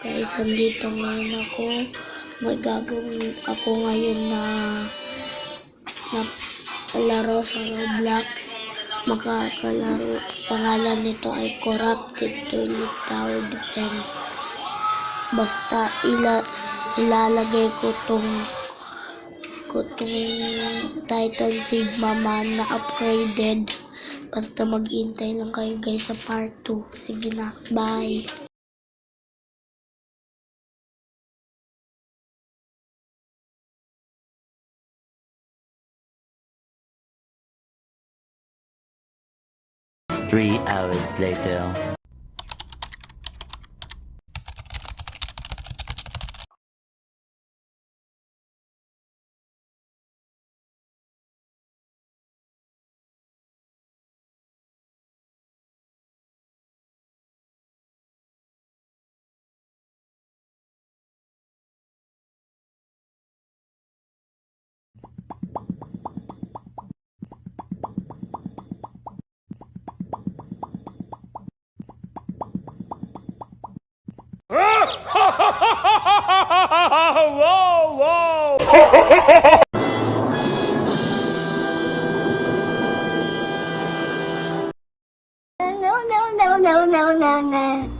Guys, andito ngayon ako. May gagawin ako ngayon na laro sa Roblox. Makakalaro. Pangalan nito ay Corrupted Toilet Tower Defense. Basta ilalagay ko tong Titan Sigma Man na upgraded. Basta mag-hintay lang kayo guys sa part 2. Sige na, bye! Three hours later. Whoa, whoa! No.